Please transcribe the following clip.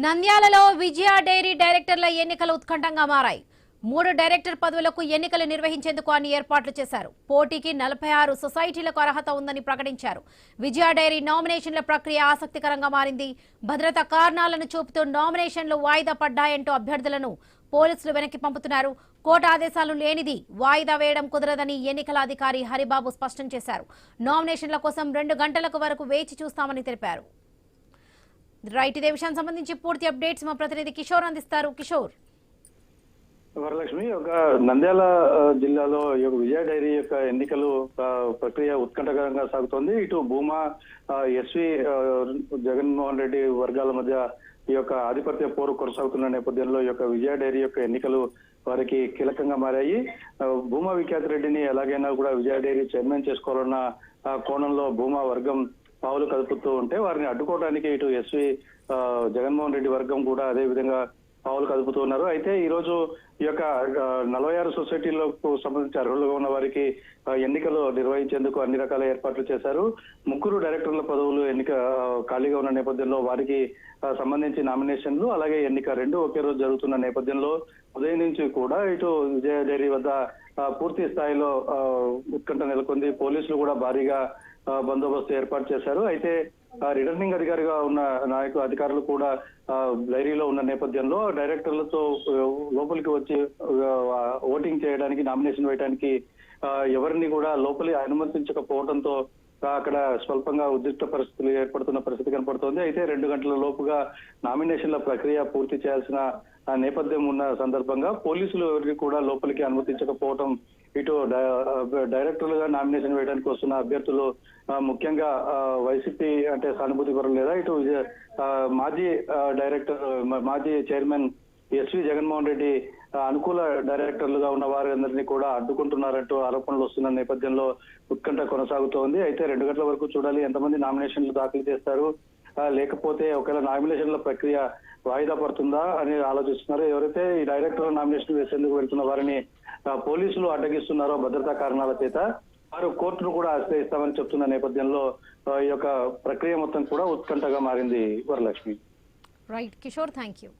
నంద్యాలలో విజయ డైరీ డైరెక్టర్ల ఎన్నికలు ఉత్కంఠంగా మారాయి. 3 డైరెక్టర్ పదవులకు ఎన్నికలు నిర్వహించేందుకు అన్ని ఏర్పాట్లు చేశారు. పోటీకి 46 సొసైటీలకు అర్హత ఉందని ప్రకటించారు. విజయ డైరీ నామినేషన్ల ప్రక్రియ ఆసక్తికరంగా మారింది. భద్రతా కారణాలను చూపుతూ నామినేషన్లు వాయిదా పడ్డాయంటూ అభ్యర్థులను పోలీసులు వెనక్కి పంపుతున్నారు. కోర్టు ఆదేశాలు లేనిది వాయిదా వేయడం కుదరదని ఎన్నికల అధికారి హరిబాబు స్పష్టం చేశారు. నామినేషన్ల కోసం 2 గంటలకు వరకు వేచి చూస్తామని తెలిపారు. రైట్, ఇదే విషయానికి సంబంధించి పూర్తి అప్డేట్స్ మా ప్రతినిధి కిషోర్ అందిస్తారు. కిషోర్. వరలక్ష్మి, నంద్యాల జిల్లాలో విజయ డైరీ యొక్క ఎన్నికలు ప్రక్రియ ఉత్కంఠకరంగా సాగుతోంది. ఇటు భూమా ఎస్వి జగన్మోహన్ రెడ్డి వర్గాల మధ్య ఈ యొక్క ఆధిపత్య పోరు కొనసాగుతున్న నేపథ్యంలో ఈ యొక్క విజయ డైరీ యొక్క ఎన్నికలు వారికి కీలకంగా మారాయి. భూమా విఖ్యాత్ రెడ్డిని ఎలాగైనా కూడా విజయ డైరీ చైర్మన్ చేసుకోవాలన్న కోణంలో భూమా వర్గం పావులు కదుపుతూ ఉంటే వారిని అడ్డుకోవడానికి ఇటు ఎస్వి జగన్మోహన్ రెడ్డి వర్గం కూడా అదే విధంగా పావులు కదుపుతూ ఉన్నారు. అయితే ఈ రోజు ఈ యొక్క 46 సొసైటీలకు సంబంధించి అర్హులుగా ఉన్న వారికి ఎన్నికలు నిర్వహించేందుకు అన్ని రకాల ఏర్పాట్లు చేశారు. 3 డైరెక్టర్ల పదవులు ఎన్నిక ఖాళీగా ఉన్న నేపథ్యంలో వారికి సంబంధించి నామినేషన్లు అలాగే ఎన్నిక 2 ఒకే రోజు జరుగుతున్న నేపథ్యంలో ఉదయం నుంచి కూడా ఇటు విజయ డైరీ వద్ద పూర్తి స్థాయిలో ఉత్కంఠ నెలకొంది. పోలీసులు కూడా భారీగా బందోబస్తు ఏర్పాటు చేశారు. అయితే రిటర్నింగ్ అధికారిగా ఉన్న అధికారులు కూడా డైరీలో ఉన్న నేపథ్యంలో డైరెక్టర్లతో లోపలికి వచ్చి ఓటింగ్ చేయడానికి, నామినేషన్ వేయడానికి ఎవరిని కూడా లోపలి అనుమతించకపోవడంతో అక్కడ స్వల్పంగా ఉద్రిక్త పరిస్థితులు ఏర్పడుతున్న పరిస్థితి కనపడుతోంది. అయితే 2 గంటల లోపుగా నామినేషన్ల ప్రక్రియ పూర్తి చేయాల్సిన నేపథ్యం ఉన్న సందర్భంగా పోలీసులు ఎవరిని కూడా లోపలికి అనుమతించకపోవడం ఇటు డైరెక్టర్లుగా నామినేషన్ వేయడానికి వస్తున్న అభ్యర్థులు ముఖ్యంగా వైసీపీ అంటే సానుభూతి పరులు లేదా ఇటు మాజీ డైరెక్టర్ మాజీ చైర్మన్ ఎస్వి జగన్మోహన్ రెడ్డి అనుకూల డైరెక్టర్లుగా ఉన్న వారందరినీ కూడా అడ్డుకుంటున్నారంటూ ఆరోపణలు వస్తున్న నేపథ్యంలో ఉత్కంఠ కొనసాగుతోంది. అయితే 2 గంటల వరకు చూడాలి ఎంతమంది నామినేషన్లు దాఖలు చేస్తారు, లేకపోతే ఒకవేళ నామినేషన్ల ప్రక్రియ వాయిదా పడుతుందా అని ఆలోచిస్తున్నారు. ఎవరైతే ఈ డైరెక్టర్ నామినేషన్ వేసేందుకు వెళ్తున్న వారిని పోలీసులు అడ్డగిస్తున్నారో భద్రతా కారణాల చేత వారు కోర్టును కూడా ఆశ్రయిస్తామని చెప్తున్న నేపథ్యంలో ఈ యొక్క ప్రక్రియ మొత్తం కూడా ఉత్కంఠగా మారింది. Varalakshmi. Right Kishore, thank you.